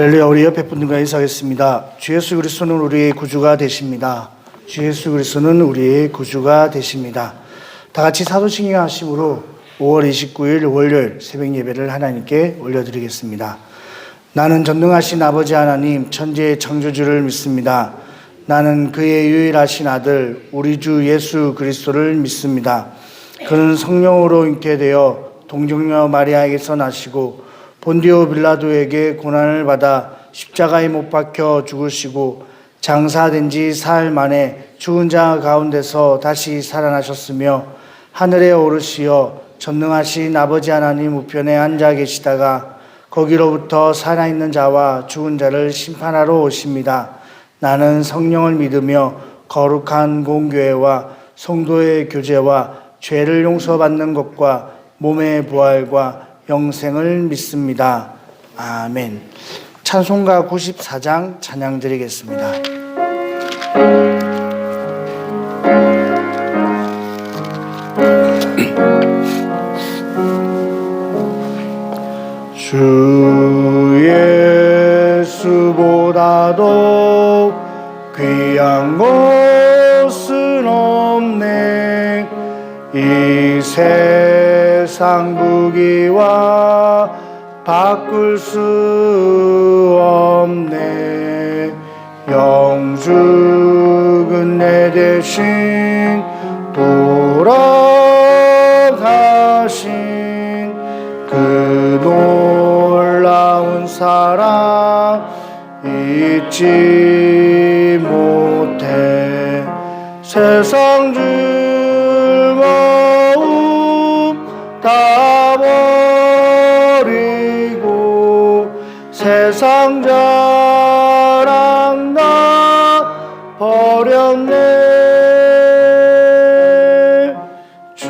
할렐루야. 우리 옆에 분들과 인사하겠습니다. 주 예수 그리스도는 우리의 구주가 되십니다. 주 예수 그리스도는 우리의 구주가 되십니다. 다 같이 사도신경 하심으로 5월 29일 월요일 새벽 예배를 하나님께 올려드리겠습니다. 나는 전능하신 아버지 하나님 천지의 창조주를 믿습니다. 나는 그의 유일하신 아들 우리 주 예수 그리스도를 믿습니다. 그는 성령으로 잉태되어 동정녀 마리아에게서 나시고 본디오 빌라도에게 고난을 받아 십자가에 못 박혀 죽으시고 장사된 지 사흘 만에 죽은 자 가운데서 다시 살아나셨으며 하늘에 오르시어 전능하신 아버지 하나님 우편에 앉아 계시다가 거기로부터 살아있는 자와 죽은 자를 심판하러 오십니다. 나는 성령을 믿으며 거룩한 공교회와 성도의 교제와 죄를 용서받는 것과 몸의 부활과 영생을 믿습니다. 아멘. 찬송가 94장 찬양 드리겠습니다. 주 예수보다도 귀한 것은 없네. 이 세상 부귀와 바꿀 수 없네. 영죽은 내 대신 돌아가신 그 놀라운 사랑 잊지 못해. 세상 즐거움 다 버리고 세상 자랑 다 버렸네. 주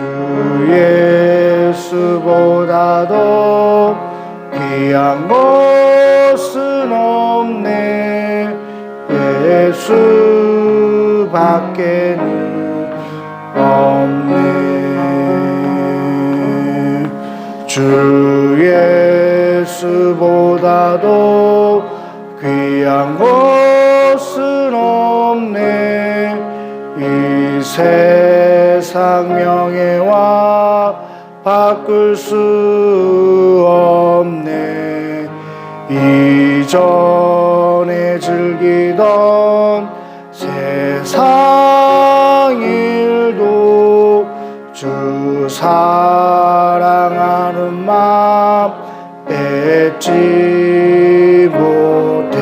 예수보다도 귀한 것은 없네. 예수밖에는 없네. 주 예수보다도 귀한 것은 없네. 이 세상 명예와 바꿀 수 없네. 이전에 즐기던 세상 일도 주 사랑하는 마음 뺏지 못해.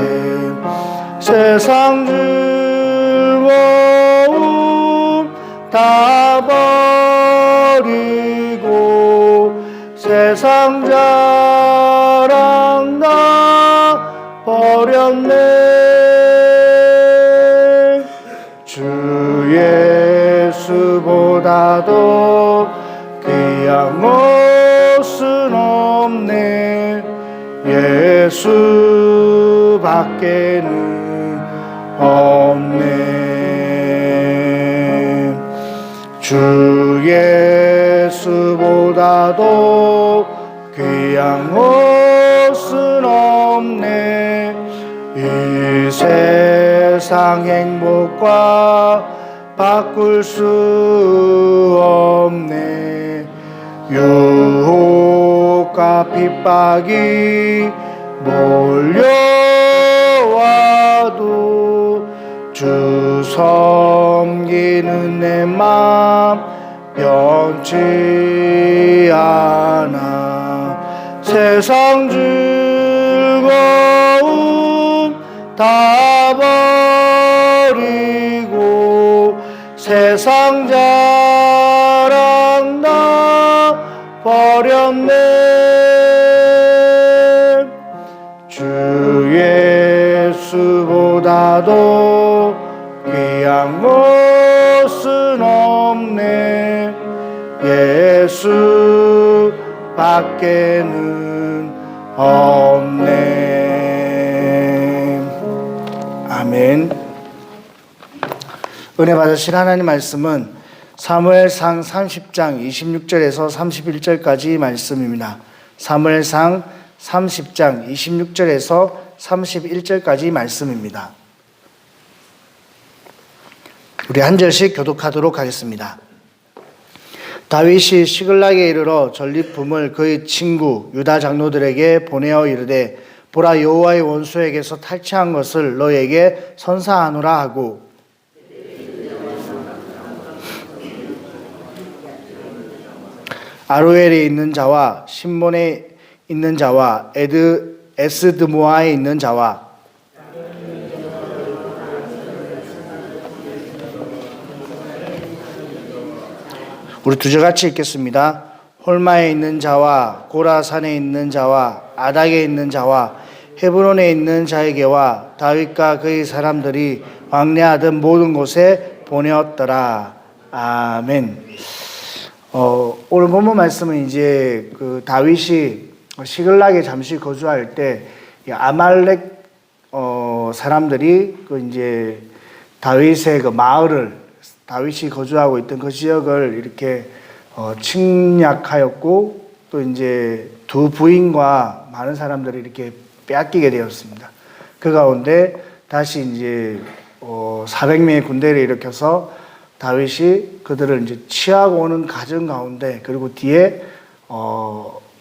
세상 즐거움 다 버리고 세상 자랑 다 버렸네. 주 예수보다도 귀한 것은 없네. 예수밖에는 없네. 주 예수보다도 귀한 것은 없네. 이 세상 행복과 바꿀 수 없네. 유혹과 핍박이 몰려와도 주 섬기는 내 맘 변치 않아. 세상 즐거움 다 버리고 세상 자랑 다 버렸네. 주 예수보다도 귀한 것은 없네. 예수밖에는 없네. 아멘. 은혜 받으실 하나님 말씀은 사무엘상 30장 26절에서 31절까지 말씀입니다. 사무엘상 30장 26절에서 31절까지 말씀입니다. 우리 한 절씩 교독하도록 하겠습니다. 다윗이 시글락에 이르러 전리품을 그의 친구 유다 장로들에게 보내어 이르되 보라 여호와의 원수에게서 탈취한 것을 너에게 선사하노라 하고 아로엘에 있는 자와 신몬에 있는 자와 에스드모아에 있는 자와 우리 두 절 같이 읽겠습니다. 홀마에 있는 자와 고라산에 있는 자와 아닥에 있는 자와 헤브론에 있는 자에게와 다윗과 그의 사람들이 왕래하던 모든 곳에 보내었더라. 아멘. 오늘 본문 말씀은 이제 그 다윗이 시글락에 잠시 거주할 때 아말렉 사람들이 그 이제 다윗의 그 마을을 다윗이 거주하고 있던 그 지역을 이렇게 침략하였고 또 이제 두 부인과 많은 사람들이 이렇게 빼앗기게 되었습니다. 그 가운데 다시 이제 400명의 군대를 일으켜서 다윗이 그들을 이제 취하고 오는 과정 가운데 그리고 뒤에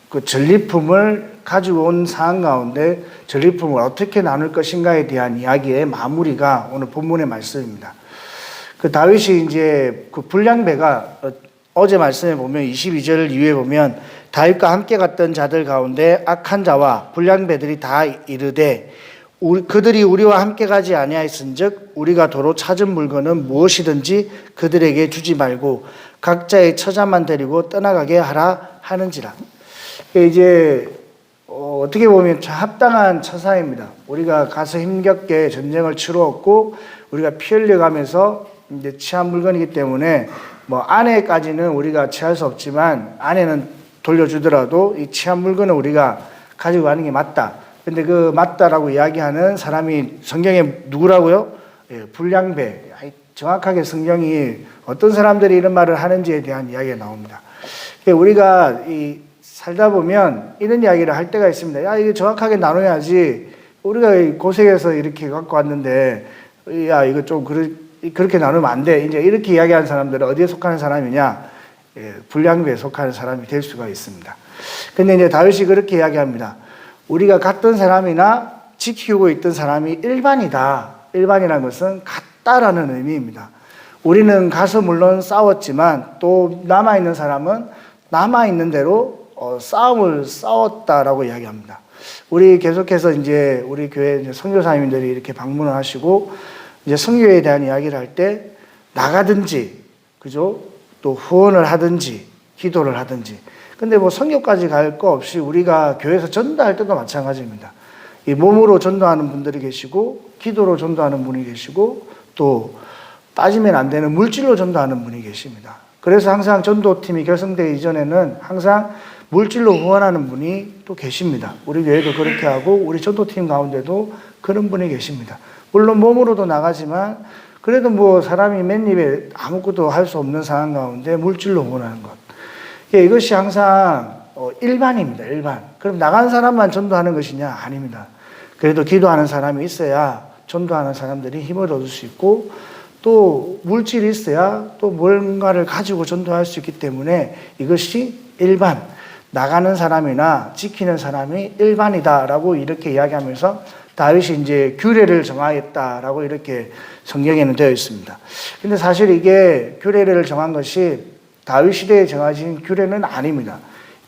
그 전리품을 가지고 온 상황 가운데 전리품을 어떻게 나눌 것인가에 대한 이야기의 마무리가 오늘 본문의 말씀입니다. 그 다윗이 이제 그 불량배가 어제 말씀에 보면 22절 이후에 보면 다윗과 함께 갔던 자들 가운데 악한 자와 불량배들이 다 이르되 그들이 우리와 함께 가지 아니하였은즉 우리가 도로 찾은 물건은 무엇이든지 그들에게 주지 말고 각자의 처자만 데리고 떠나가게 하라 하는지라. 이제 어떻게 보면 참 합당한 처사입니다. 우리가 가서 힘겹게 전쟁을 치루었고 우리가 피 흘려가면서 이제 취한 물건이기 때문에 뭐 아내까지는 우리가 취할 수 없지만 아내는 돌려주더라도 이 취한 물건은 우리가 가지고 가는 게 맞다. 근데 그 맞다라고 이야기하는 사람이 성경에 누구라고요? 예, 불량배. 정확하게 성경이 어떤 사람들이 이런 말을 하는지에 대한 이야기가 나옵니다. 우리가 살다 보면 이런 이야기를 할 때가 있습니다. 야, 이거 정확하게 나눠야지. 우리가 고생해서 이렇게 갖고 왔는데, 야, 이거 좀 그렇게 나누면 안 돼. 이제 이렇게 이야기하는 사람들은 어디에 속하는 사람이냐? 예, 불량배에 속하는 사람이 될 수가 있습니다. 근데 이제 다윗이 그렇게 이야기합니다. 우리가 갔던 사람이나 지키고 있던 사람이 일반이다. 일반이라는 것은 같다라는 의미입니다. 우리는 가서 물론 싸웠지만 또 남아있는 사람은 남아있는 대로 싸움을 싸웠다라고 이야기합니다. 우리 계속해서 이제 우리 교회 선교사님들이 이렇게 방문을 하시고 이제 선교에 대한 이야기를 할 때 나가든지, 그죠? 또 후원을 하든지, 기도를 하든지. 근데 뭐 선교까지 갈 거 없이 우리가 교회에서 전도할 때도 마찬가지입니다. 이 몸으로 전도하는 분들이 계시고, 기도로 전도하는 분이 계시고, 또 빠지면 안 되는 물질로 전도하는 분이 계십니다. 그래서 항상 전도팀이 결성되기 이전에는 항상 물질로 후원하는 분이 또 계십니다. 우리 교회도 그렇게 하고, 우리 전도팀 가운데도 그런 분이 계십니다. 물론 몸으로도 나가지만, 그래도 뭐 사람이 맨입에 아무것도 할 수 없는 상황 가운데 물질로 후원하는 것. 이것이 항상 일반입니다. 일반. 그럼 나간 사람만 전도하는 것이냐? 아닙니다. 그래도 기도하는 사람이 있어야 전도하는 사람들이 힘을 얻을 수 있고 또 물질이 있어야 또 뭔가를 가지고 전도할 수 있기 때문에 이것이 일반. 나가는 사람이나 지키는 사람이 일반이다라고 이렇게 이야기하면서 다윗이 이제 규례를 정하였다라고 이렇게 성경에는 되어 있습니다. 근데 사실 이게 규례를 정한 것이 다윗 시대에 정해진 규례는 아닙니다.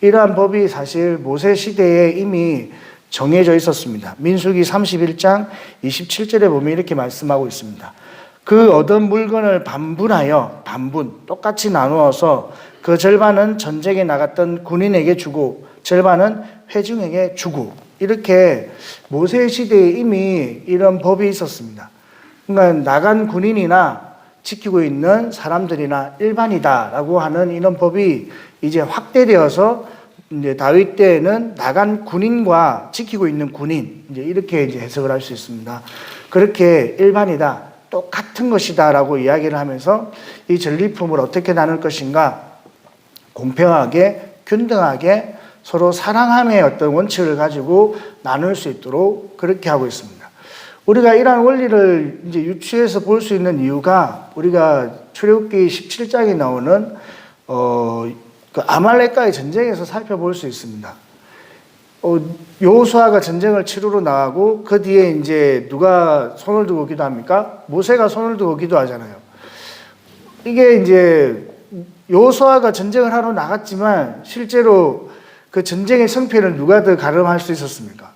이러한 법이 사실 모세 시대에 이미 정해져 있었습니다. 민수기 31장 27절에 보면 이렇게 말씀하고 있습니다. 그 얻은 물건을 반분, 똑같이 나누어서 그 절반은 전쟁에 나갔던 군인에게 주고 절반은 회중에게 주고 이렇게 모세 시대에 이미 이런 법이 있었습니다. 그러니까 나간 군인이나 지키고 있는 사람들이나 일반이다라고 하는 이런 법이 이제 확대되어서 이제 다윗 때에는 나간 군인과 지키고 있는 군인 이제 이렇게 이제 해석을 할 수 있습니다. 그렇게 일반이다, 똑같은 것이다라고 이야기를 하면서 이 전리품을 어떻게 나눌 것인가 공평하게 균등하게 서로 사랑함의 어떤 원칙을 가지고 나눌 수 있도록 그렇게 하고 있습니다. 우리가 이러한 원리를 이제 유추해서 볼 수 있는 이유가 우리가 출애굽기 17장에 나오는 그 아말렉과의 전쟁에서 살펴볼 수 있습니다. 여호수아가 전쟁을 치르러 나가고 그 뒤에 이제 누가 손을 들고 기도합니까? 모세가 손을 들고 기도하잖아요. 이게 이제 여호수아가 전쟁을 하러 나갔지만 실제로 그 전쟁의 승패를 누가 더 가름할 수 있었습니까?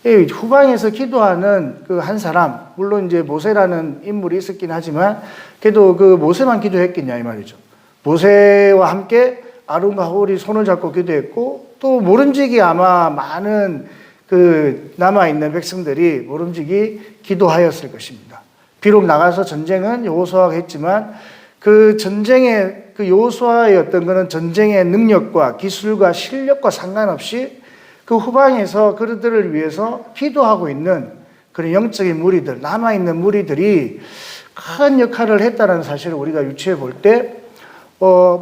후방에서 기도하는 그 한 사람, 물론 이제 모세라는 인물이 있었긴 하지만 그래도 그 모세만 기도했겠냐 이 말이죠. 모세와 함께 아론과 홀이 손을 잡고 기도했고 또 모름지기 아마 많은 그 남아있는 백성들이 모름지기 기도하였을 것입니다. 비록 나가서 전쟁은 여호수아가 했지만 그 전쟁의 그 여호수아의 어떤 그런 전쟁의 능력과 기술과 실력과 상관없이 그 후방에서 그들을 위해서 기도하고 있는 그런 영적인 무리들, 남아있는 무리들이 큰 역할을 했다는 사실을 우리가 유추해 볼 때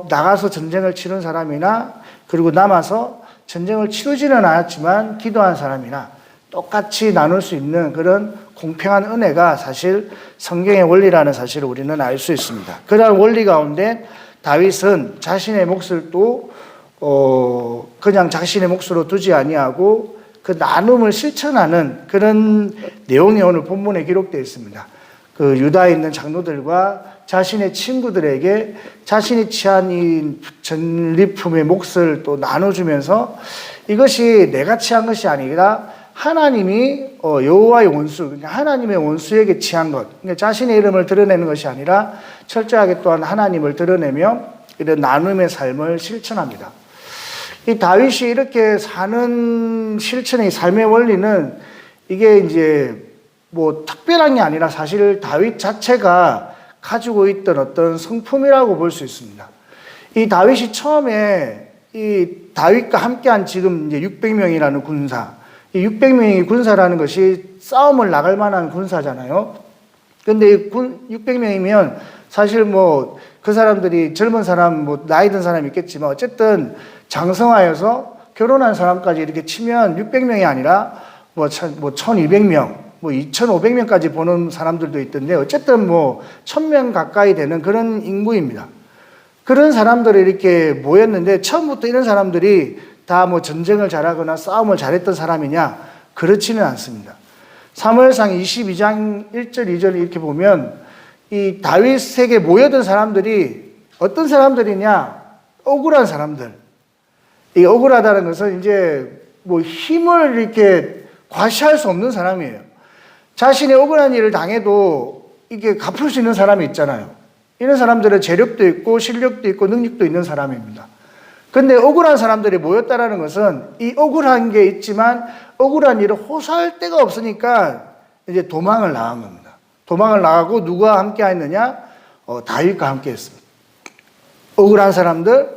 나가서 전쟁을 치른 사람이나 그리고 남아서 전쟁을 치르지는 않았지만 기도한 사람이나 똑같이 나눌 수 있는 그런 공평한 은혜가 사실 성경의 원리라는 사실을 우리는 알 수 있습니다. 그러한 원리 가운데 다윗은 자신의 몫을 또 그냥 자신의 몫으로 두지 아니하고 그 나눔을 실천하는 그런 내용이 오늘 본문에 기록되어 있습니다. 그 유다에 있는 장로들과 자신의 친구들에게 자신이 취한 이 전리품의 몫을 또 나눠주면서 이것이 내가 취한 것이 아니라 하나님이 여호와의 원수, 그러니까 하나님의 원수에게 취한 것, 그러니까 자신의 이름을 드러내는 것이 아니라 철저하게 또한 하나님을 드러내며 이런 나눔의 삶을 실천합니다. 이 다윗이 이렇게 사는 실천의 삶의 원리는 이게 이제 뭐 특별한 게 아니라 사실 다윗 자체가 가지고 있던 어떤 성품이라고 볼 수 있습니다. 이 다윗이 처음에 이 다윗과 함께한 지금 이제 600명이라는 군사, 이 600명의 군사라는 것이 싸움을 나갈 만한 군사잖아요. 근데 이 600명이면 사실 뭐 그 사람들이 젊은 사람, 뭐 나이 든 사람이 있겠지만 어쨌든 장성하여서 결혼한 사람까지 이렇게 치면 600명이 아니라 뭐 1200명, 뭐 2500명까지 보는 사람들도 있던데 어쨌든 뭐 1000명 가까이 되는 그런 인구입니다. 그런 사람들이 이렇게 모였는데 처음부터 이런 사람들이 다 뭐 전쟁을 잘하거나 싸움을 잘했던 사람이냐? 그렇지는 않습니다. 사무엘상 22장 1절 2절 이렇게 보면 이 다윗에게 모여든 사람들이 어떤 사람들이냐? 억울한 사람들. 이 억울하다는 것은 이제 뭐 힘을 이렇게 과시할 수 없는 사람이에요. 자신의 억울한 일을 당해도 이게 갚을 수 있는 사람이 있잖아요. 이런 사람들은 재력도 있고 실력도 있고 능력도 있는 사람입니다. 근데 억울한 사람들이 모였다라는 것은 이 억울한 게 있지만 억울한 일을 호소할 데가 없으니까 이제 도망을 나간 겁니다. 도망을 나가고 누가 함께 했느냐? 다윗과 함께 했습니다. 억울한 사람들,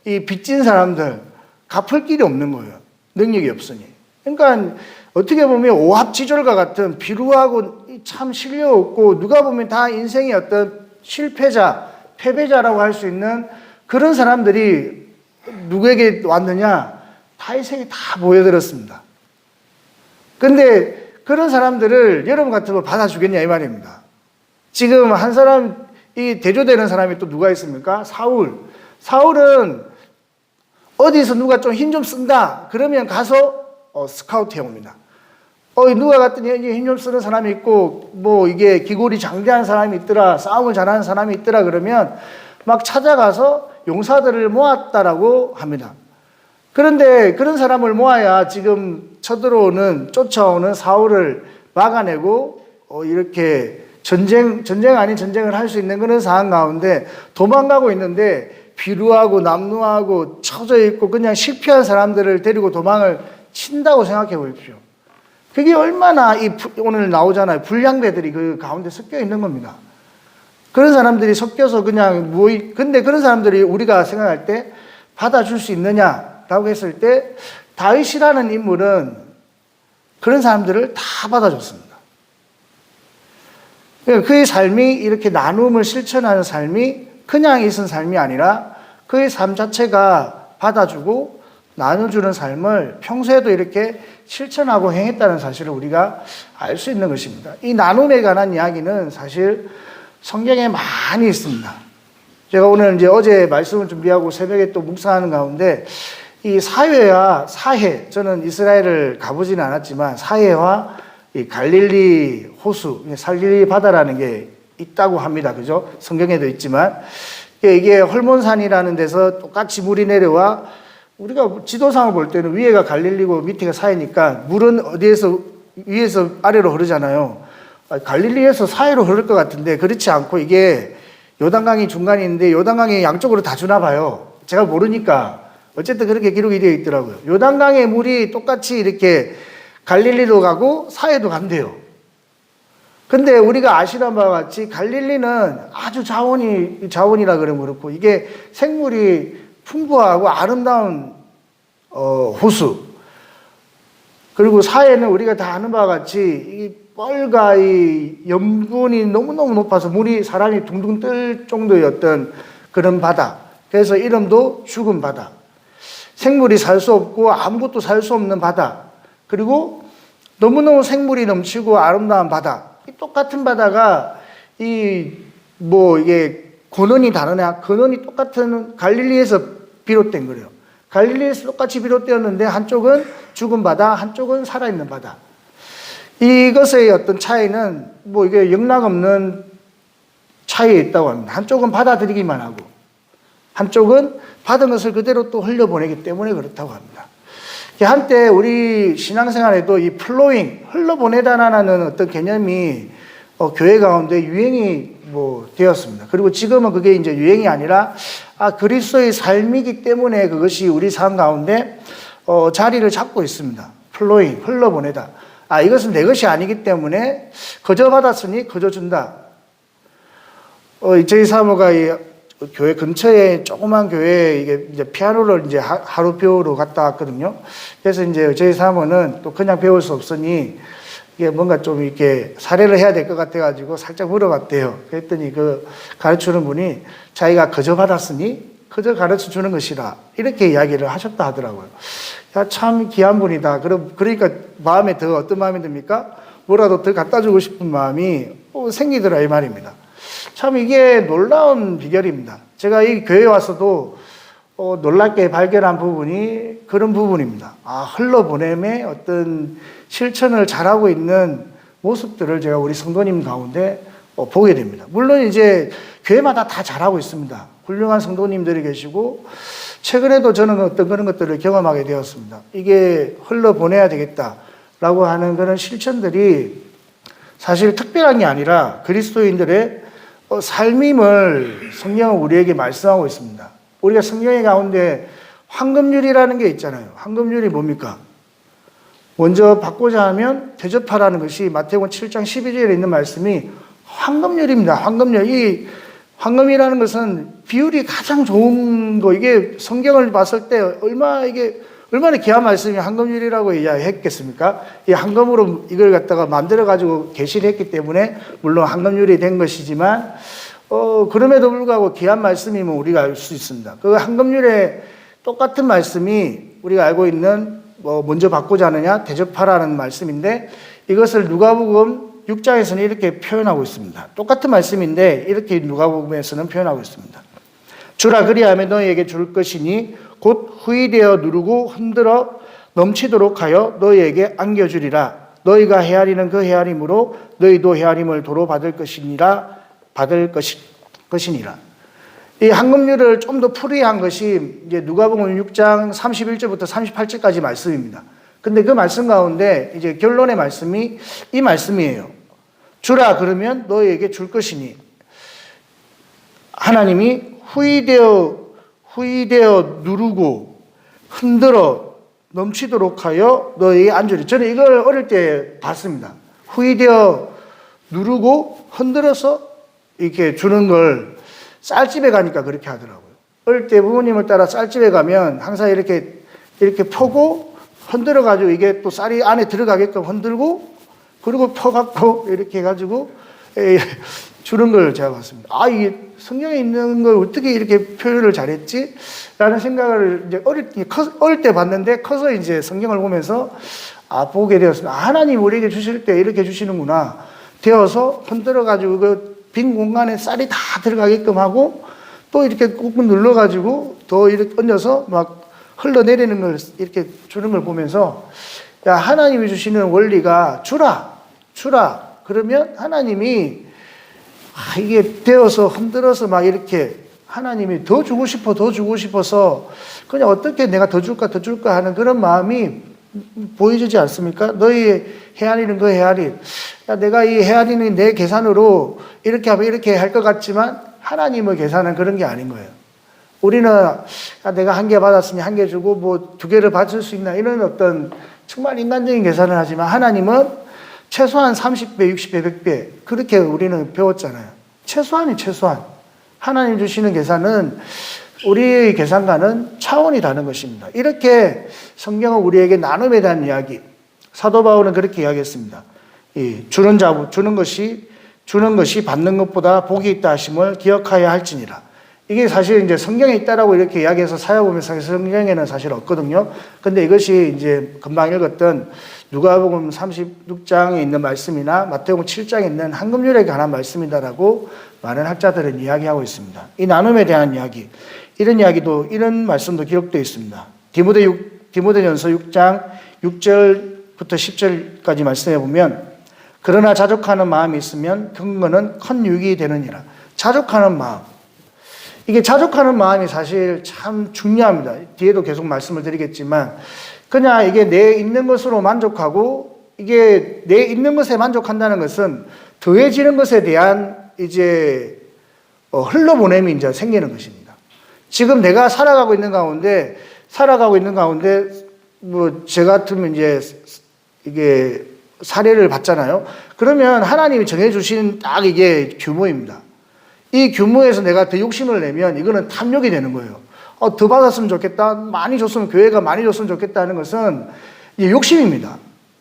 이 빚진 사람들, 갚을 길이 없는 거예요. 능력이 없으니. 그러니까 어떻게 보면 오합지졸과 같은 비루하고 참 실력 없고 누가 보면 다 인생의 어떤 실패자, 패배자라고 할 수 있는 그런 사람들이 누구에게 왔느냐? 다윗에게 다 모여들었습니다. 근데 그런 사람들을 여러분 같으면 받아주겠냐 이 말입니다. 지금 한 사람, 이 대조되는 사람이 또 누가 있습니까? 사울. 사울은 어디서 누가 좀 힘 좀 쓴다 그러면 가서 스카우트 해옵니다. 누가 갔더니 힘 좀 쓰는 사람이 있고 뭐 이게 기골이 장대한 사람이 있더라, 싸움을 잘하는 사람이 있더라 그러면 막 찾아가서 용사들을 모았다라고 합니다. 그런데 그런 사람을 모아야 지금 쫓아오는 사울을 막아내고 이렇게 전쟁 아닌 전쟁을 할 수 있는 그런 상황 가운데 도망가고 있는데 비루하고 남루하고 처져 있고 그냥 실패한 사람들을 데리고 도망을 친다고 생각해 보십시오. 그게 얼마나 오늘 나오잖아요. 불량배들이 그 가운데 섞여 있는 겁니다. 그런 사람들이 섞여서 그냥 근데 그런 사람들이 우리가 생각할 때 받아줄 수 있느냐라고 했을 때 다윗이라는 인물은 그런 사람들을 다 받아줬습니다. 그의 삶이 이렇게 나눔을 실천하는 삶이 그냥 있은 삶이 아니라 그의 삶 자체가 받아주고 나눠주는 삶을 평소에도 이렇게 실천하고 행했다는 사실을 우리가 알 수 있는 것입니다. 이 나눔에 관한 이야기는 사실 성경에 많이 있습니다. 제가 오늘 이제 어제 말씀을 준비하고 새벽에 또 묵상하는 가운데 이 사회와 사해, 저는 이스라엘을 가보지는 않았지만 사해와 이 갈릴리 호수, 갈릴리 바다라는 게 있다고 합니다. 그죠? 성경에도 있지만 이게 헐몬산이라는 데서 똑같이 물이 내려와 우리가 지도상을 볼 때는 위에가 갈릴리고 밑에가 사해니까 물은 어디에서 위에서 아래로 흐르잖아요. 갈릴리에서 사해로 흐를 것 같은데 그렇지 않고 이게 요단강이 중간에 있는데 요단강이 양쪽으로 다 주나 봐요. 제가 모르니까 어쨌든 그렇게 기록이 되어 있더라고요. 요단강의 물이 똑같이 이렇게 갈릴리로 가고 사해도 간대요. 근데 우리가 아시는 바와 같이 갈릴리는 아주 자원이라 그러면 그렇고 이게 생물이 풍부하고 아름다운 호수. 그리고 사해는 우리가 다 아는 바와 같이 이 뻘과 이 염분이 너무너무 높아서 물이 사람이 둥둥 뜰 정도의 어떤 그런 바다. 그래서 이름도 죽은 바다. 생물이 살 수 없고 아무것도 살 수 없는 바다. 그리고 너무너무 생물이 넘치고 아름다운 바다. 이 똑같은 바다가 이게 근원이 다르냐? 근원이 똑같은 갈릴리에서 비롯된 거예요. 갈릴리에서 똑같이 비롯되었는데 한쪽은 죽은 바다, 한쪽은 살아있는 바다. 이것의 어떤 차이는 이게 영락없는 차이에 있다고 합니다. 한쪽은 받아들이기만 하고 한쪽은 받은 것을 그대로 또 흘려보내기 때문에 그렇다고 합니다. 한때 우리 신앙생활에도 이 플로잉, 흘러보내다라는 어떤 개념이 교회 가운데 유행이 되었습니다. 그리고 지금은 그게 이제 유행이 아니라 그리스도의 삶이기 때문에 그것이 우리 삶 가운데 자리를 잡고 있습니다. 플로잉, 흘러보내다. 이것은 내 것이 아니기 때문에 거저 받았으니 거저 준다. 저희 사모가 교회 근처에 조그만 교회에 이제 피아노를 이제 하루 배우러 갔다 왔거든요. 그래서 이제 저희 사모는 또 그냥 배울 수 없으니 이게 뭔가 좀 이렇게 사례를 해야 될 것 같아가지고 살짝 물어봤대요. 그랬더니 그 가르치는 분이 자기가 거저 받았으니 거저 가르쳐 주는 것이라 이렇게 이야기를 하셨다 하더라고요. 야, 참 귀한 분이다. 그러니까 마음에 더 어떤 마음이 듭니까? 뭐라도 더 갖다 주고 싶은 마음이 생기더라 이 말입니다. 참 이게 놀라운 비결입니다. 제가 이 교회에 와서도 놀랍게 발견한 부분이 그런 부분입니다. 흘러보냄의 어떤 실천을 잘하고 있는 모습들을 제가 우리 성도님 가운데 보게 됩니다. 물론 이제 교회마다 다 잘하고 있습니다. 훌륭한 성도님들이 계시고 최근에도 저는 어떤 그런 것들을 경험하게 되었습니다. 이게 흘러보내야 되겠다라고 하는 그런 실천들이 사실 특별한 게 아니라 그리스도인들의 삶임을 성경은 우리에게 말씀하고 있습니다. 우리가 성경 가운데 황금률이라는 게 있잖아요. 황금률이 뭡니까? 먼저 받고자 하면 대접하라는 것이 마태복음 7장 12절에 있는 말씀이 황금률입니다. 황금률. 이 황금이라는 것은 비율이 가장 좋은 거. 이게 성경을 봤을 때 얼마나 귀한 말씀이 황금률이라고 이야기했겠습니까? 이 황금으로 이걸 갖다가 만들어 가지고 계시를 했기 때문에 물론 황금률이 된 것이지만 그럼에도 불구하고 귀한 말씀이면 우리가 알 수 있습니다. 그 황금률의 똑같은 말씀이 우리가 알고 있는 먼저 받고자 하느냐 대접하라는 말씀인데 이것을 누가복음 6장에서는 이렇게 표현하고 있습니다. 똑같은 말씀인데 이렇게 누가복음에서는 표현하고 있습니다. 주라 그리하면 너희에게 줄 것이니 곧 후이되어 누르고 흔들어 넘치도록 하여 너희에게 안겨주리라. 너희가 헤아리는 그 헤아림으로 너희도 헤아림을 도로 받을 것이니라. 이 황금률을 좀 더 풀이한 것이 이제 누가복음 6장 31절부터 38절까지 말씀입니다. 근데 그 말씀 가운데 이제 결론의 말씀이 이 말씀이에요. 주라 그러면 너희에게 줄 것이니 하나님이 후이되어 누르고 흔들어 넘치도록 하여 너희에게 안주리. 저는 이걸 어릴 때 봤습니다. 후이되어 누르고 흔들어서 이렇게 주는 걸 쌀집에 가니까 그렇게 하더라고요. 어릴 때 부모님을 따라 쌀집에 가면 항상 이렇게 퍼고 흔들어가지고 이게 또 쌀이 안에 들어가게끔 흔들고 그리고 퍼갖고 이렇게 해가지고 주는 걸 제가 봤습니다. 아, 이게 성경에 있는 걸 어떻게 이렇게 표현을 잘했지? 라는 생각을 이제 어릴 때 봤는데 커서 이제 성경을 보면서 보게 되었습니다. 하나님 우리에게 주실 때 이렇게 주시는구나. 되어서 흔들어가지고 그 빈 공간에 쌀이 다 들어가게끔 하고 또 이렇게 꾹꾹 눌러가지고 더 이렇게 얹어서 막 흘러내리는 걸 이렇게 주는 걸 보면서 야, 하나님이 주시는 원리가 주라. 그러면 하나님이 이게 되어서 흔들어서 막 이렇게 하나님이 더 주고 싶어서 그냥 어떻게 내가 더 줄까 하는 그런 마음이 보여지지 않습니까? 너희 헤아리는 그 헤아림. 야, 내가 이 헤아리는 내 계산으로 이렇게 하면 이렇게 할 것 같지만 하나님의 계산은 그런 게 아닌 거예요. 우리는 내가 1개 받았으니 1개 주고 뭐 2개를 받을 수 있나 이런 어떤 정말 인간적인 계산을 하지만 하나님은 최소한 30배, 60배, 100배 그렇게 우리는 배웠잖아요. 최소한. 하나님 주시는 계산은 우리의 계산과는 차원이 다른 것입니다. 이렇게 성경은 우리에게 나눔에 대한 이야기, 사도 바울은 그렇게 이야기했습니다. 주는 것이 받는 것보다 복이 있다 하심을 기억하여야 할지니라. 이게 사실 이제 성경에 있다라고 이렇게 이야기해서 사역보면서 성경에는 사실 없거든요. 근데 이것이 이제 금방 읽었던 누가복음 36장에 있는 말씀이나 마태복음 7장에 있는 황금률에 관한 말씀이다라고 많은 학자들은 이야기하고 있습니다. 이 나눔에 대한 이야기, 이런 말씀도 기록되어 있습니다. 디모데전서 6장 6절부터 10절까지 말씀해 보면 그러나 자족하는 마음이 있으면 근거는 큰 유익이 되느니라. 자족하는 마음. 이게 자족하는 마음이 사실 참 중요합니다. 뒤에도 계속 말씀을 드리겠지만 그냥 이게 내 있는 것으로 만족하고 이게 내 있는 것에 만족한다는 것은 더해지는 것에 대한 이제 흘러보냄이 이제 생기는 것입니다. 지금 내가 살아가고 있는 가운데 뭐 저 같으면 이제 이게 사례를 봤잖아요. 그러면 하나님이 정해주신 딱 이게 규모입니다. 이 규모에서 내가 더 욕심을 내면 이거는 탐욕이 되는 거예요. 더 받았으면 좋겠다. 많이 줬으면 교회가 많이 줬으면 좋겠다 하는 것은 이게 욕심입니다.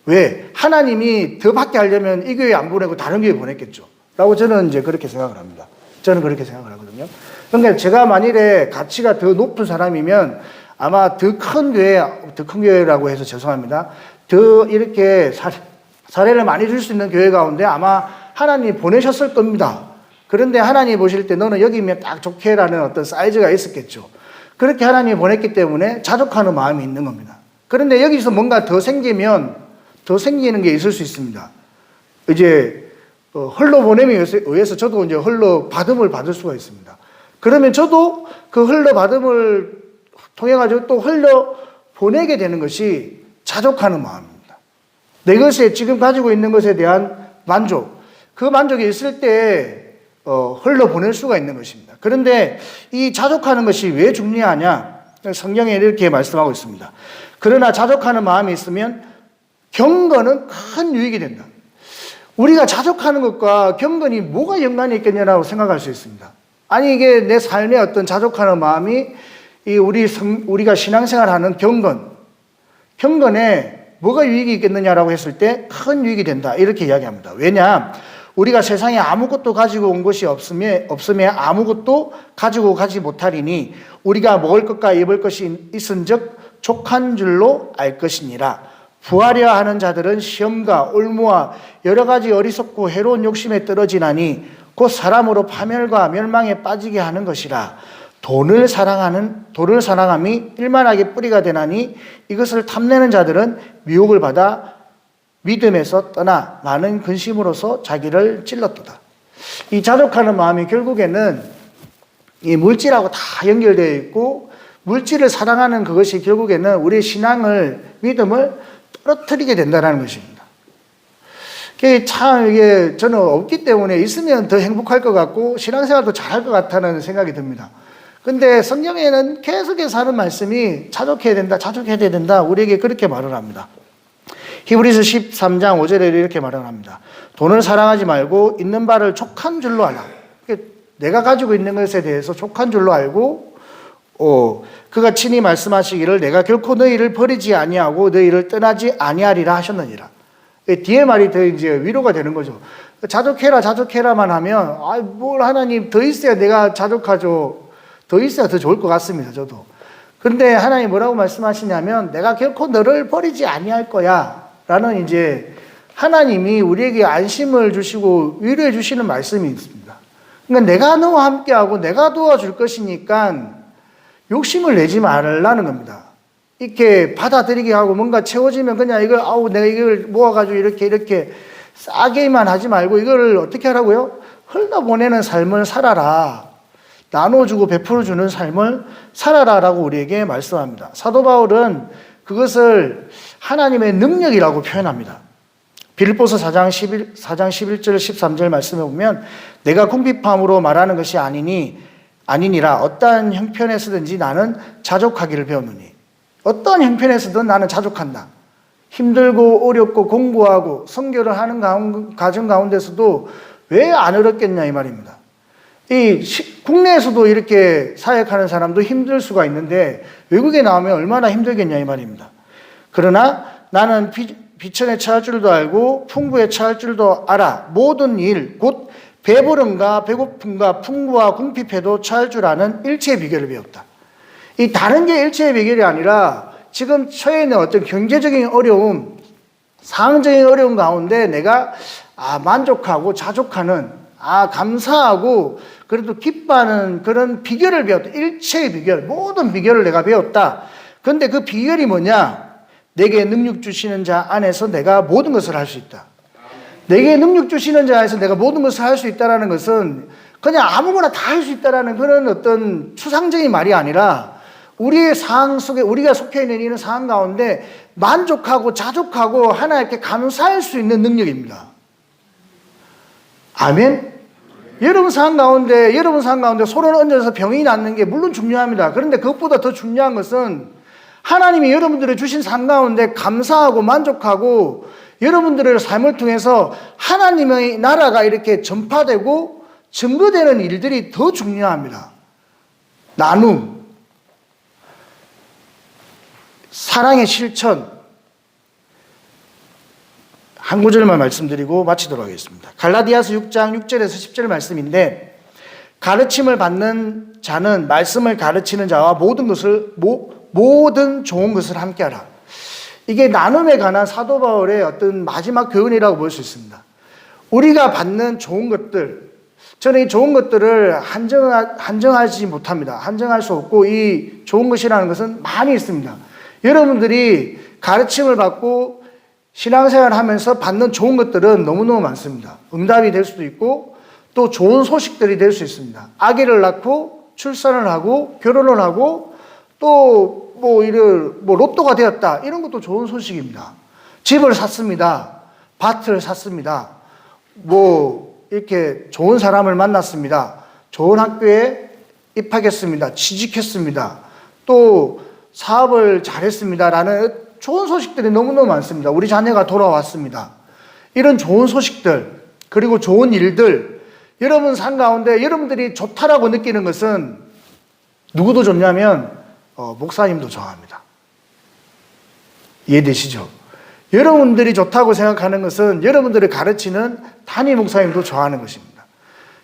왜? 하나님이 더 받게 하려면 이 교회 안 보내고 다른 교회 보냈겠죠. 라고 저는 이제 그렇게 생각을 합니다. 저는 그렇게 생각을 하거든요. 그러니까 제가 만일에 가치가 더 높은 사람이면 아마 더 큰 교회라고 해서 죄송합니다. 더 이렇게 사례를 많이 줄 수 있는 교회 가운데 아마 하나님이 보내셨을 겁니다. 그런데 하나님이 보실 때 너는 여기면 딱 좋게라는 어떤 사이즈가 있었겠죠. 그렇게 하나님이 보냈기 때문에 자족하는 마음이 있는 겁니다. 그런데 여기서 뭔가 더 생기는 게 있을 수 있습니다. 이제 흘러보냄에 의해서 저도 이제 흘러받음을 받을 수가 있습니다. 그러면 저도 그 흘러받음을 통해 가지고 또 흘러보내게 되는 것이 자족하는 마음입니다. 내 것에 지금 가지고 있는 것에 대한 만족, 그 만족이 있을 때 흘러보낼 수가 있는 것입니다. 그런데 이 자족하는 것이 왜 중요하냐? 성경에 이렇게 말씀하고 있습니다. 그러나 자족하는 마음이 있으면 경건은 큰 유익이 된다. 우리가 자족하는 것과 경건이 뭐가 연관이 있겠냐라고 생각할 수 있습니다. 아니 이게 내 삶의 어떤 자족하는 마음이 우리가 신앙생활하는 경건에 뭐가 유익이 있겠느냐라고 했을 때 큰 유익이 된다. 이렇게 이야기합니다. 왜냐? 우리가 세상에 아무것도 가지고 온 것이 없음에 아무것도 가지고 가지 못하리니 우리가 먹을 것과 입을 것이 있은즉 족한 줄로 알 것이니라. 부하려 하는 자들은 시험과 올무와 여러 가지 어리석고 해로운 욕심에 떨어지나니 곧 사람으로 파멸과 멸망에 빠지게 하는 것이라. 돈을 사랑함이 일만하게 뿌리가 되나니 이것을 탐내는 자들은 미혹을 받아 믿음에서 떠나 많은 근심으로서 자기를 찔렀도다. 이 자족하는 마음이 결국에는 이 물질하고 다 연결되어 있고 물질을 사랑하는 그것이 결국에는 우리의 믿음을 떨어뜨리게 된다는 것입니다. 이게 저는 없기 때문에 있으면 더 행복할 것 같고 신앙생활도 잘할 것 같다는 생각이 듭니다. 근데 성경에는 계속해서 하는 말씀이 자족해야 된다. 우리에게 그렇게 말을 합니다. 히브리서 13장 5절에 이렇게 말을 합니다. 돈을 사랑하지 말고 있는 바를 족한 줄로 알라. 내가 가지고 있는 것에 대해서 족한 줄로 알고 그가 친히 말씀하시기를 내가 결코 너희를 버리지 아니하고 너희를 떠나지 아니하리라 하셨느니라. 뒤에 말이 더 이제 위로가 되는 거죠. 자족해라만 하면, 뭘 하나님 더 있어야 내가 자족하죠. 더 있어야 더 좋을 것 같습니다, 저도. 그런데 하나님 뭐라고 말씀하시냐면, 내가 결코 너를 버리지 아니할 거야. 라는 이제 하나님이 우리에게 안심을 주시고 위로해 주시는 말씀이 있습니다. 그러니까 내가 너와 함께하고 내가 도와줄 것이니까 욕심을 내지 말라는 겁니다. 이렇게 받아들이게 하고 뭔가 채워지면 그냥 내가 이걸 모아가지고 이렇게 싸게만 하지 말고 이걸 어떻게 하라고요? 흘러보내는 삶을 살아라. 나눠주고 베풀어주는 삶을 살아라라고 우리에게 말씀합니다. 사도 바울은 그것을 하나님의 능력이라고 표현합니다. 빌립보서 4장 11절 13절 말씀에 보면 내가 궁핍함으로 말하는 것이 아니니라 어떠한 형편에서든지 나는 자족하기를 배웠느니 어떠한 형편에서든 나는 자족한다. 힘들고 어렵고 공부하고 선교를 하는 가정 가운데서도 왜 안 어렵겠냐 이 말입니다. 국내에서도 이렇게 사역하는 사람도 힘들 수가 있는데 외국에 나오면 얼마나 힘들겠냐 이 말입니다. 그러나 나는 비천에 처할 줄도 알고 풍부에 처할 줄도 알아. 모든 일, 곧 배부름과 배고픔과 풍부와 궁핍에도 처할 줄 아는 일체의 비결을 배웠다. 이 다른 게 일체의 비결이 아니라 지금 처해 있는 어떤 경제적인 어려움, 상황적인 어려움 가운데 내가 만족하고 자족하는, 감사하고 그래도 기뻐하는 그런 비결을 배웠다. 일체의 비결, 모든 비결을 내가 배웠다. 그런데 그 비결이 뭐냐? 내게 능력 주시는 자 안에서 내가 모든 것을 할 수 있다. 내게 능력 주시는 자 안에서 내가 모든 것을 할 수 있다는 것은 그냥 아무거나 다 할 수 있다는 그런 어떤 추상적인 말이 아니라 우리의 상황 속에 우리가 속해 있는 이런 상황 가운데 만족하고 자족하고 하나님께 감사할 수 있는 능력입니다. 아멘? 여러분 상황 가운데 손을 얹어서 병이 낫는 게 물론 중요합니다. 그런데 그것보다 더 중요한 것은 하나님이 여러분들의 주신 삶 가운데 감사하고 만족하고 여러분들의 삶을 통해서 하나님의 나라가 이렇게 전파되고 증거되는 일들이 더 중요합니다. 나눔, 사랑의 실천, 한 구절만 말씀드리고 마치도록 하겠습니다. 갈라디아서 6장 6절에서 10절 말씀인데 가르침을 받는 자는 말씀을 가르치는 자와 모든 좋은 것을 함께하라. 이게 나눔에 관한 사도 바울의 어떤 마지막 교훈이라고 볼 수 있습니다. 우리가 받는 좋은 것들, 저는 이 좋은 것들을 한정하지 못합니다. 한정할 수 없고 이 좋은 것이라는 것은 많이 있습니다. 여러분들이 가르침을 받고 신앙생활을 하면서 받는 좋은 것들은 너무너무 많습니다. 응답이 될 수도 있고 또 좋은 소식들이 될 수 있습니다. 아기를 낳고 출산을 하고 결혼을 하고 또 로또가 되었다. 이런 것도 좋은 소식입니다. 집을 샀습니다. 밭을 샀습니다. 이렇게 좋은 사람을 만났습니다. 좋은 학교에 입학했습니다. 취직했습니다. 또 사업을 잘했습니다. 라는 좋은 소식들이 너무너무 많습니다. 우리 자녀가 돌아왔습니다. 이런 좋은 소식들, 그리고 좋은 일들, 여러분 삶 가운데 여러분들이 좋다라고 느끼는 것은 누구도 좋냐면 목사님도 좋아합니다. 이해되시죠? 여러분들이 좋다고 생각하는 것은 여러분들을 가르치는 담임 목사님도 좋아하는 것입니다.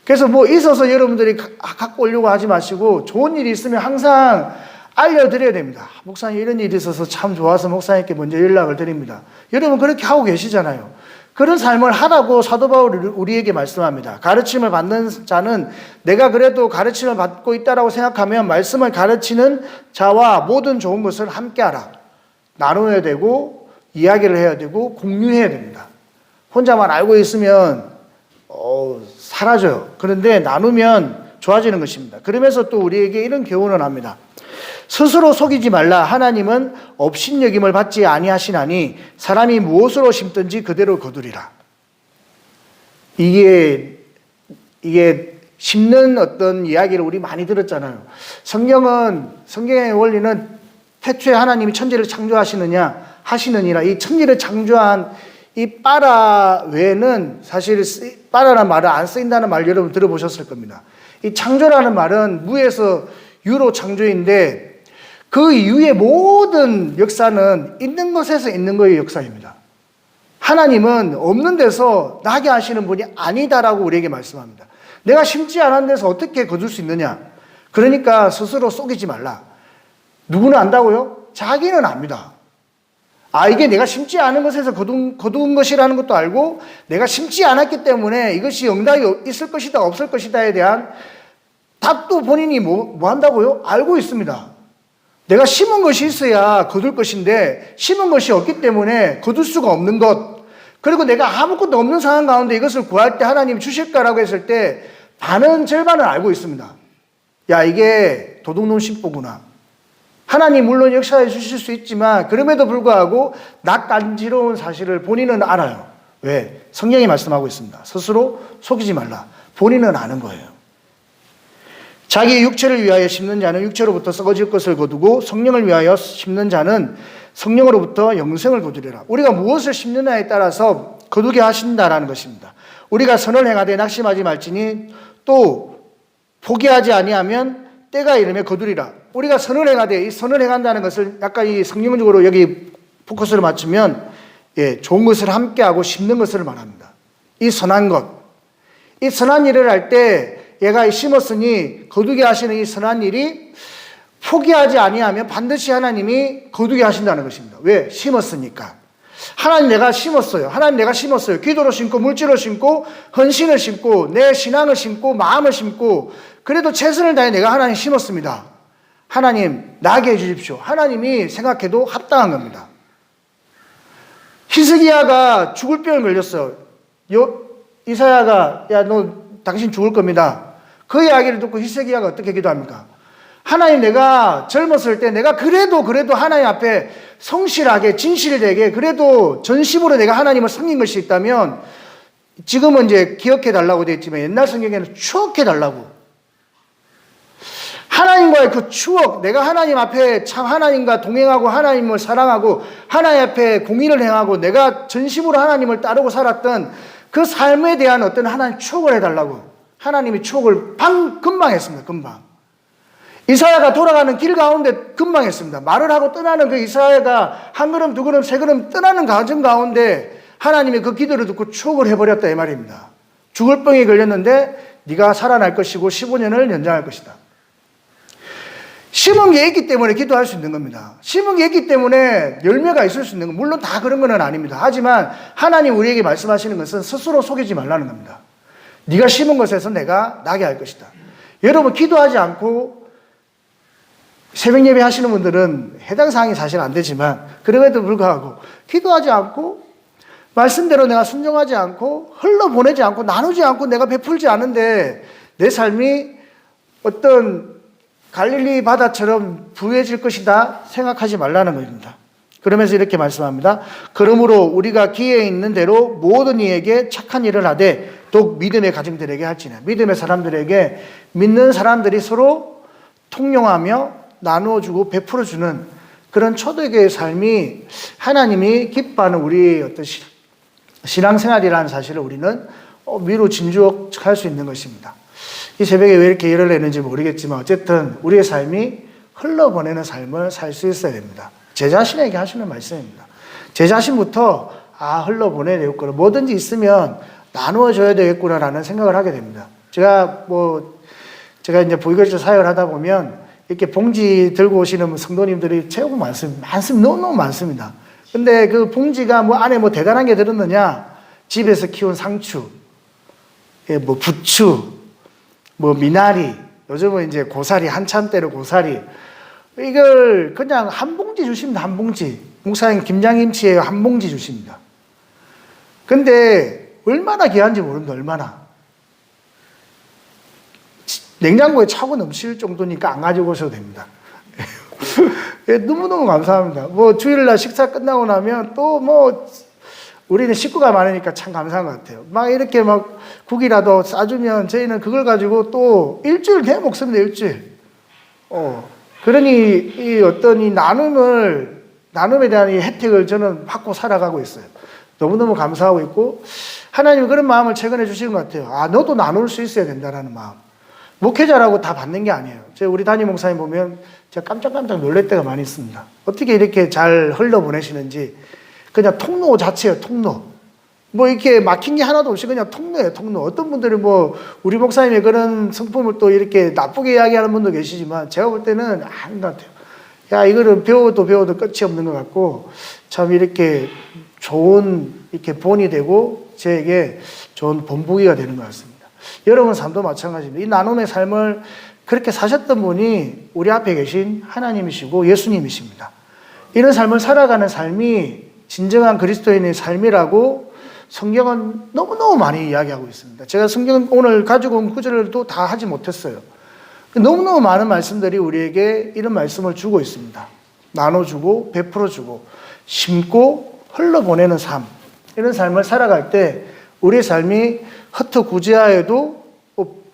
그래서 있어서 여러분들이 갖고 오려고 하지 마시고 좋은 일이 있으면 항상 알려드려야 됩니다. 목사님 이런 일이 있어서 참 좋아서 목사님께 먼저 연락을 드립니다. 여러분 그렇게 하고 계시잖아요. 그런 삶을 하라고 사도 바울이 우리에게 말씀합니다. 가르침을 받는 자는 내가 그래도 가르침을 받고 있다라고 생각하면 말씀을 가르치는 자와 모든 좋은 것을 함께하라. 나눠야 되고 이야기를 해야 되고 공유해야 됩니다. 혼자만 알고 있으면 사라져요. 그런데 나누면 좋아지는 것입니다. 그러면서 또 우리에게 이런 교훈을 합니다. 스스로 속이지 말라. 하나님은 업신여김을 받지 아니하시나니 사람이 무엇으로 심든지 그대로 거두리라. 이게 심는 어떤 이야기를 우리 많이 들었잖아요. 성경의 원리는 태초에 하나님이 천지를 하시느니라. 이 천지를 창조한 이 빠라 외에는 사실 빠라라는 말을 안 쓰인다는 말 여러분 들어보셨을 겁니다. 이 창조라는 말은 무에서 유로 창조인데 그 이후의 모든 역사는 있는 것에서 있는 거의 역사입니다. 하나님은 없는 데서 나게 하시는 분이 아니다라고 우리에게 말씀합니다. 내가 심지 않은 데서 어떻게 거둘 수 있느냐? 그러니까 스스로 속이지 말라. 누구는 안다고요? 자기는 압니다. 이게 내가 심지 않은 것에서 거둔 것이라는 것도 알고, 내가 심지 않았기 때문에 이것이 응답이 있을 것이다 없을 것이다에 대한 답도 본인이 뭐 한다고요? 알고 있습니다. 내가 심은 것이 있어야 거둘 것인데 심은 것이 없기 때문에 거둘 수가 없는 것, 그리고 내가 아무것도 없는 상황 가운데 이것을 구할 때 하나님이 주실까라고 했을 때 절반은 알고 있습니다. 야, 이게 도둑놈 심보구나. 하나님 물론 역사해 주실 수 있지만 그럼에도 불구하고 낯간지러운 사실을 본인은 알아요. 왜? 성경이 말씀하고 있습니다. 스스로 속이지 말라. 본인은 아는 거예요. 자기 육체를 위하여 심는 자는 육체로부터 썩어질 것을 거두고 성령을 위하여 심는 자는 성령으로부터 영생을 거두리라. 우리가 무엇을 심느냐에 따라서 거두게 하신다라는 것입니다. 우리가 선을 행하되 낙심하지 말지니 또 포기하지 아니하면 때가 이르면 거두리라. 우리가 선을 행하되, 이 선을 행한다는 것을 약간 이 성경적으로 여기 포커스를 맞추면 좋은 것을 함께하고 심는 것을 말합니다. 이 선한 것, 이 선한 일을 할 때 얘가 심었으니 거두게 하시는 이 선한 일이 포기하지 아니하면 반드시 하나님이 거두게 하신다는 것입니다. 왜? 심었으니까. 하나님 내가 심었어요. 하나님 내가 심었어요. 기도로 심고 물질로 심고 헌신을 심고 내 신앙을 심고 마음을 심고 그래도 최선을 다해 내가 하나님 심었습니다. 하나님 나게 해주십시오. 하나님이 생각해도 합당한 겁니다. 히스기야가 죽을 병을 걸렸어. 이사야가 야, 너 당신 죽을 겁니다. 그 이야기를 듣고 히스기야가 어떻게 기도합니까? 하나님 내가 젊었을 때 내가 그래도 하나님 앞에 성실하게 진실되게 그래도 전심으로 내가 하나님을 섬긴 것이 있다면 지금은 이제 기억해 달라고 되어 있지만 옛날 성경에는 추억해 달라고. 하나님과의 그 추억, 내가 하나님 앞에 참 하나님과 동행하고 하나님을 사랑하고 하나님 앞에 공의를 행하고 내가 전심으로 하나님을 따르고 살았던 그 삶에 대한 어떤 하나님 추억을 해달라고. 하나님이 추억을 금방 했습니다. 금방. 이사야가 돌아가는 길 가운데 금방 했습니다. 말을 하고 떠나는 그 이사야가 한 걸음 두 걸음 세 걸음 떠나는 과정 가운데 하나님이 그 기도를 듣고 추억을 해버렸다 이 말입니다. 죽을 병에 걸렸는데 네가 살아날 것이고 15년을 연장할 것이다. 심은 게 있기 때문에 기도할 수 있는 겁니다. 심은 게 있기 때문에 열매가 있을 수 있는 것. 물론 다 그런 건 아닙니다. 하지만 하나님 우리에게 말씀하시는 것은 스스로 속이지 말라는 겁니다. 네가 심은 것에서 내가 나게 할 것이다. 여러분 기도하지 않고 새벽 예배 하시는 분들은 해당 사항이 사실 안 되지만 그럼에도 불구하고 기도하지 않고 말씀대로 내가 순종하지 않고 흘러보내지 않고 나누지 않고 내가 베풀지 않은데 내 삶이 어떤 갈릴리 바다처럼 부유해질 것이다 생각하지 말라는 것입니다. 그러면서 이렇게 말씀합니다. 그러므로 우리가 기회에 있는 대로 모든 이에게 착한 일을 하되 또 믿음의 가정들에게 할지니. 믿음의 사람들에게 믿는 사람들이 서로 통용하며 나누어주고 베풀어주는 그런 초대교회의 삶이 하나님이 기뻐하는 우리의 어떤 신앙생활이라는 사실을 우리는 위로 진주할 수 있는 것입니다. 이 새벽에 왜 이렇게 일을 내는지 모르겠지만 어쨌든 우리의 삶이 흘러보내는 삶을 살 수 있어야 됩니다. 제 자신에게 하시는 말씀입니다. 제 자신부터 흘러보내야 되겠구나. 뭐든지 있으면 나누어줘야 되겠구나라는 생각을 하게 됩니다. 제가 이제 보이거리처 사역을 하다 보면 이렇게 봉지 들고 오시는 성도님들이 최고 많습니다. 너무너무 많습니다. 근데 그 봉지가 안에 대단한 게 들었느냐? 집에서 키운 상추, 부추, 미나리, 요즘은 이제 고사리, 한참 때로 고사리. 이걸 그냥 한 봉지 주십니다. 한 봉지. 목사님 김장김치에 한 봉지 주십니다. 근데 얼마나 귀한지 모릅니다. 얼마나. 냉장고에 차고 넘칠 정도니까 안 가지고 오셔도 됩니다. 너무너무 감사합니다. 주일날 식사 끝나고 나면 또 우리는 식구가 많으니까 참 감사한 것 같아요. 이렇게 국이라도 싸주면 저희는 그걸 가지고 또 일주일 내 먹습니다. 일주일. 그러니 이 어떤 이 나눔에 대한 이 혜택을 저는 받고 살아가고 있어요. 너무너무 감사하고 있고 하나님이 그런 마음을 최근에 주시는 것 같아요. 너도 나눌 수 있어야 된다는 마음. 목회자라고 다 받는 게 아니에요. 우리 담임 목사님 보면 제가 깜짝깜짝 놀랄 때가 많이 있습니다. 어떻게 이렇게 잘 흘러보내시는지. 그냥 통로 자체예요. 통로. 뭐 이렇게 막힌 게 하나도 없이 그냥 통로예요, 통로. 어떤 분들은 뭐 우리 목사님의 그런 성품을 또 이렇게 나쁘게 이야기하는 분도 계시지만 제가 볼 때는 아닌 것 같아요. 야, 이거는 배워도 끝이 없는 것 같고 참 이렇게 좋은 이렇게 본이 되고 저에게 좋은 본보기가 되는 것 같습니다. 여러분 삶도 마찬가지입니다. 이 나눔의 삶을 그렇게 사셨던 분이 우리 앞에 계신 하나님이시고 예수님이십니다. 이런 삶을 살아가는 삶이 진정한 그리스도인의 삶이라고 성경은 너무너무 많이 이야기하고 있습니다. 제가 성경 오늘 가지고 온 구절도 다 하지 못했어요. 너무너무 많은 말씀들이 우리에게 이런 말씀을 주고 있습니다. 나눠주고 베풀어주고 심고 흘러보내는 삶, 이런 삶을 살아갈 때 우리의 삶이 허투구제하여도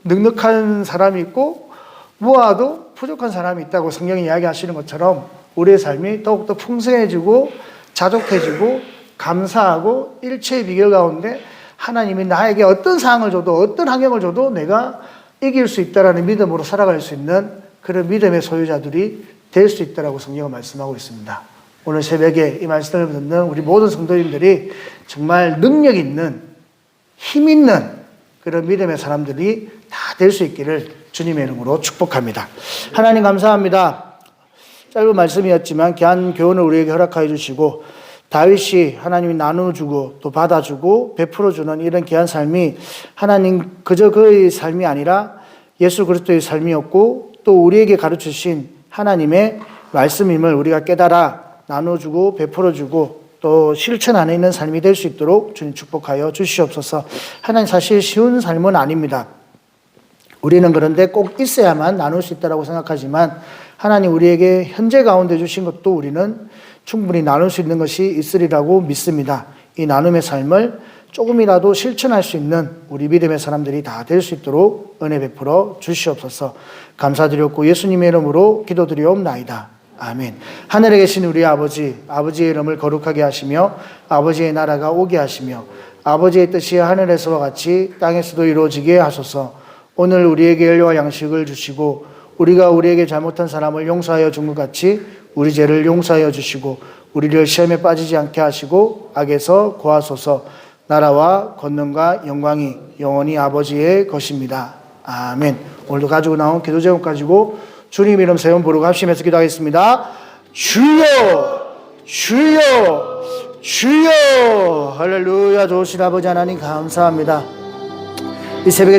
넉넉한 사람이 있고 모아도 부족한 사람이 있다고 성경이 이야기하시는 것처럼 우리의 삶이 더욱더 풍성해지고 자족해지고 감사하고 일체의 비결 가운데 하나님이 나에게 어떤 상황을 줘도 어떤 환경을 줘도 내가 이길 수 있다라는 믿음으로 살아갈 수 있는 그런 믿음의 소유자들이 될 수 있다라고 성경은 말씀하고 있습니다. 오늘 새벽에 이 말씀을 듣는 우리 모든 성도님들이 정말 능력 있는 힘 있는 그런 믿음의 사람들이 다 될 수 있기를 주님의 이름으로 축복합니다. 하나님 감사합니다. 짧은 말씀이었지만 귀한 교훈을 우리에게 허락하여 주시고 다윗이 하나님이 나눠주고 또 받아주고 베풀어주는 이런 귀한 삶이 하나님 그저 그의 삶이 아니라 예수 그리스도의 삶이었고 또 우리에게 가르치신 하나님의 말씀임을 우리가 깨달아 나눠주고 베풀어주고 또 실천 안에 있는 삶이 될 수 있도록 주님 축복하여 주시옵소서. 하나님 사실 쉬운 삶은 아닙니다. 우리는 그런데 꼭 있어야만 나눌 수 있다고 생각하지만 하나님 우리에게 현재 가운데 주신 것도 우리는 충분히 나눌 수 있는 것이 있으리라고 믿습니다. 이 나눔의 삶을 조금이라도 실천할 수 있는 우리 믿음의 사람들이 다 될 수 있도록 은혜 베풀어 주시옵소서. 감사드렸고 예수님의 이름으로 기도드리옵나이다. 아멘. 하늘에 계신 우리 아버지, 아버지의 이름을 거룩하게 하시며 아버지의 나라가 오게 하시며 아버지의 뜻이 하늘에서와 같이 땅에서도 이루어지게 하소서. 오늘 우리에게 일용할 양식을 주시고 우리가 우리에게 잘못한 사람을 용서하여 준 것 같이 우리 죄를 용서하여 주시고 우리를 시험에 빠지지 않게 하시고 악에서 구하소서. 나라와 권능과 영광이 영원히 아버지의 것입니다. 아멘. 오늘도 가지고 나온 기도 제목 가지고 주님 이름 세 번 부르고 합심해서 기도하겠습니다. 주여 주여 주여. 할렐루야. 좋으신 아버지 하나님 감사합니다. 이 새벽에